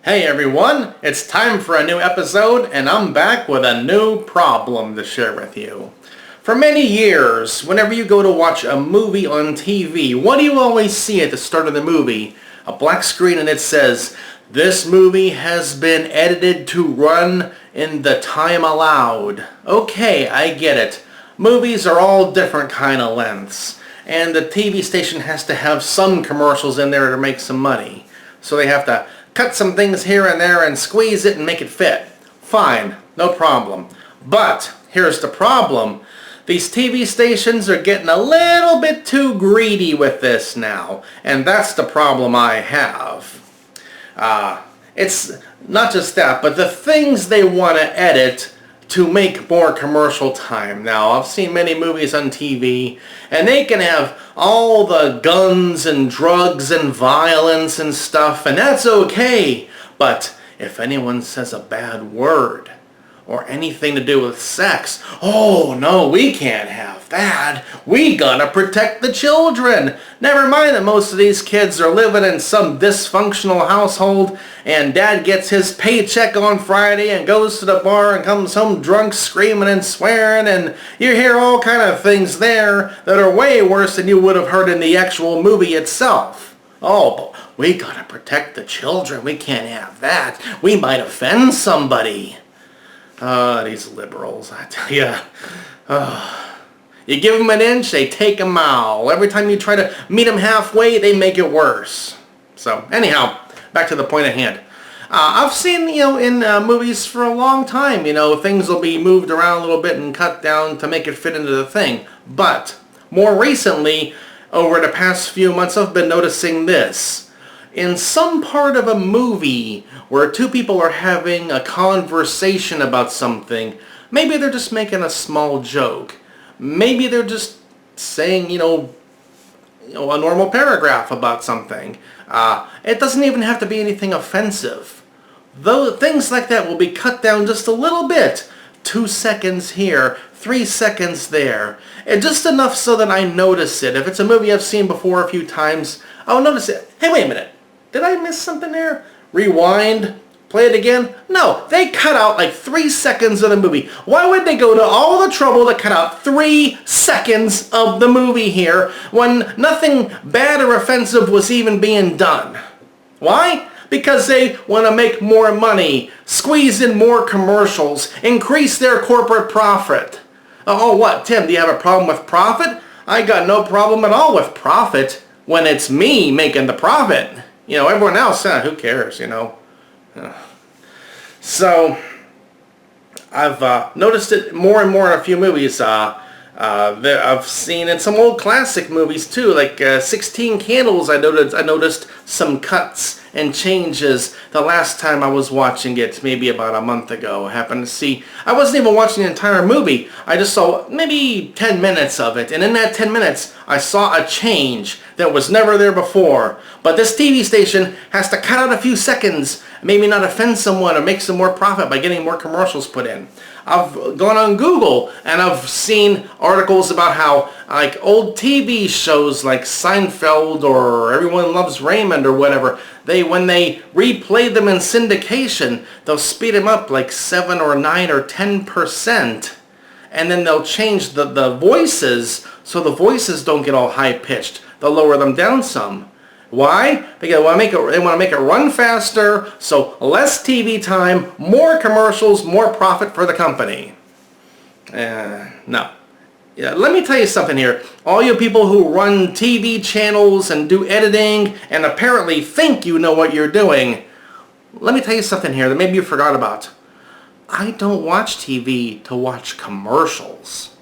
Hey everyone, it's time for a new episode and I'm back with a new problem to share with you. For many years, whenever you go to watch a movie on TV, what do you always see at the start of the movie? A black screen and it says, "This movie has been edited to run in the time allowed." Okay, I get it. Movies are all different kind of lengths, and the TV station has to have some commercials in there to make some money. So they have to cut some things here and there and squeeze it and make it fit. Fine, no problem. But here's the problem. These TV stations are getting a little bit too greedy with this now, and that's the problem I have. It's not just that, but the things they want to edit to make more commercial time. Now, I've seen many movies on TV, and they can have all the guns and drugs and violence and stuff, and that's okay. But if anyone says a bad word, or anything to do with sex, oh no, we can't have that. We gotta protect the children. Never mind that most of these kids are living in some dysfunctional household and dad gets his paycheck on Friday and goes to the bar and comes home drunk, screaming and swearing, and you hear all kind of things there that are way worse than you would have heard in the actual movie itself. Oh, but we gotta protect the children. We can't have that. We might offend somebody. These liberals, I tell ya. You give them an inch, they take a mile. Every time you try to meet them halfway, they make it worse. So, anyhow, back to the point at hand. I've seen, in movies for a long time, things will be moved around a little bit and cut down to make it fit into the thing. But, more recently, over the past few months, I've been noticing this. In some part of a movie where two people are having a conversation about something, maybe they're just making a small joke. Maybe they're just saying, a normal paragraph about something. It doesn't even have to be anything offensive. Though things like that will be cut down just a little bit. 2 seconds here, 3 seconds there. And just enough so that I notice it. If it's a movie I've seen before a few times, I'll notice it. Hey, wait a minute. Did I miss something there? Rewind? Play it again? No, they cut out like 3 seconds of the movie. Why would they go to all the trouble to cut out 3 seconds of the movie here when nothing bad or offensive was even being done? Why? Because they want to make more money, squeeze in more commercials, increase their corporate profit. Oh, what, Tim, do you have a problem with profit? I got no problem at all with profit when it's me making the profit. Everyone else, who cares, So, I've noticed it more and more in a few movies. I've seen in some old classic movies too, like 16 Candles. I noticed some cuts and changes the last time I was watching it, maybe about a month ago. I happened to see, I wasn't even watching the entire movie. I just saw maybe 10 minutes of it, and in that 10 minutes, I saw a change that was never there before. But this TV station has to cut out a few seconds, maybe not offend someone or make some more profit by getting more commercials put in. I've gone on Google and I've seen articles about how like old TV shows like Seinfeld or Everyone Loves Raymond or whatever, when they replay them in syndication, they'll speed them up like 7 or 9 or 10%. And then they'll change the voices so the voices don't get all high-pitched. They'll lower them down some. Why? Because they want to make it run faster, so less TV time, more commercials, more profit for the company. No. Yeah, let me tell you something here. All you people who run TV channels and do editing and apparently think you know what you're doing, let me tell you something here that maybe you forgot about. I don't watch TV to watch commercials.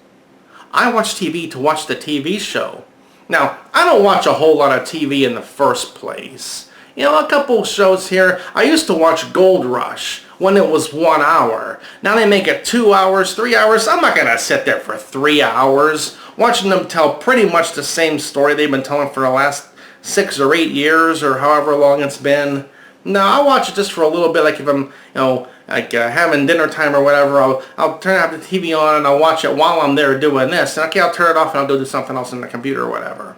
I watch TV to watch the TV show. Now, I don't watch a whole lot of TV in the first place. A couple shows here. I used to watch Gold Rush when it was 1 hour. Now they make it 2 hours, 3 hours. I'm not going to sit there for 3 hours watching them tell pretty much the same story they've been telling for the last 6 or 8 years or however long it's been. No, I'll watch it just for a little bit, like if I'm, having dinner time or whatever, I'll turn the TV on and I'll watch it while I'm there doing this. And okay, I'll turn it off and I'll go do something else on the computer or whatever.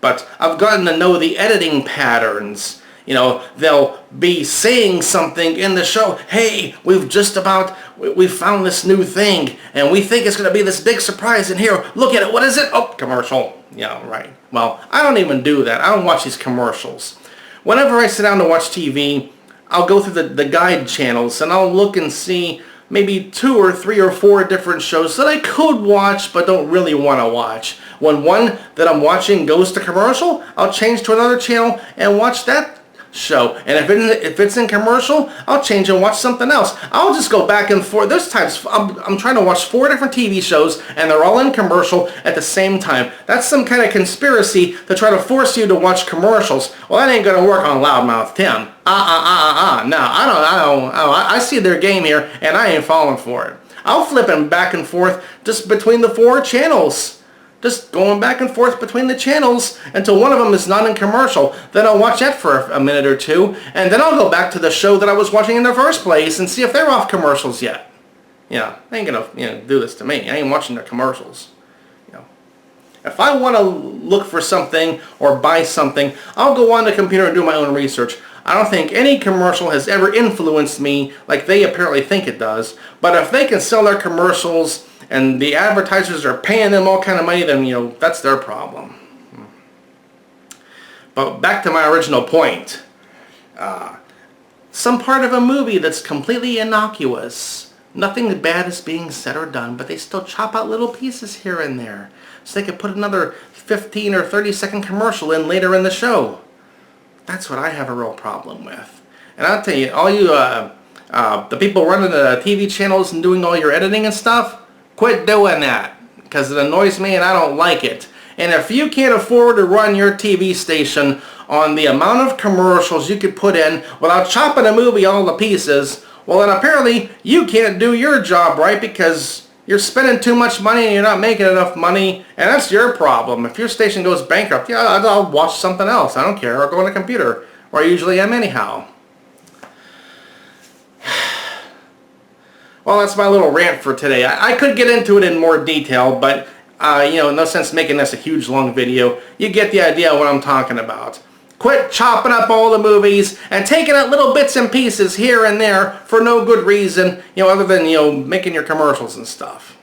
But I've gotten to know the editing patterns You know, they'll be saying something in the show. Hey, we found this new thing, and we think it's going to be this big surprise. And here, look at it. What is it? Oh, commercial. Yeah, right. Well, I don't even do that. I don't watch these commercials. Whenever I sit down to watch TV, I'll go through the guide channels, and I'll look and see maybe 2 or 3 or 4 different shows that I could watch but don't really want to watch. When one that I'm watching goes to commercial, I'll change to another channel and watch that show. And if it's in commercial, I'll change and watch something else. I'll just go back and forth. There's times I'm trying to watch 4 different TV shows and they're all in commercial at the same time. That's some kind of conspiracy to try to force you to watch commercials. Well, that ain't gonna work on Loudmouth Tim. No, I see their game here and I ain't falling for it. I'll flip them back and forth just between the 4 channels. Just going back and forth between the channels until one of them is not in commercial. Then I'll watch that for a minute or 2, and then I'll go back to the show that I was watching in the first place and see if they're off commercials yet. Yeah, they ain't gonna do this to me. I ain't watching their commercials. If I want to look for something or buy something, I'll go on the computer and do my own research. I don't think any commercial has ever influenced me like they apparently think it does. But if they can sell their commercials and the advertisers are paying them all kind of money, then, that's their problem. But back to my original point. Some part of a movie that's completely innocuous. Nothing bad is being said or done, but they still chop out little pieces here and there. So they could put another 15 or 30-second commercial in later in the show. That's what I have a real problem with. And I'll tell you, all you, the people running the TV channels and doing all your editing and stuff, quit doing that, because it annoys me and I don't like it. And if you can't afford to run your TV station on the amount of commercials you could put in without chopping a movie all to pieces, well then apparently you can't do your job right because you're spending too much money and you're not making enough money, and that's your problem. If your station goes bankrupt, yeah, I'll watch something else. I don't care. I'll go on a computer, where I usually am anyhow. Well, that's my little rant for today. I could get into it in more detail, but, no sense making this a huge, long video. You get the idea of what I'm talking about. Quit chopping up all the movies and taking out little bits and pieces here and there for no good reason, other than, making your commercials and stuff.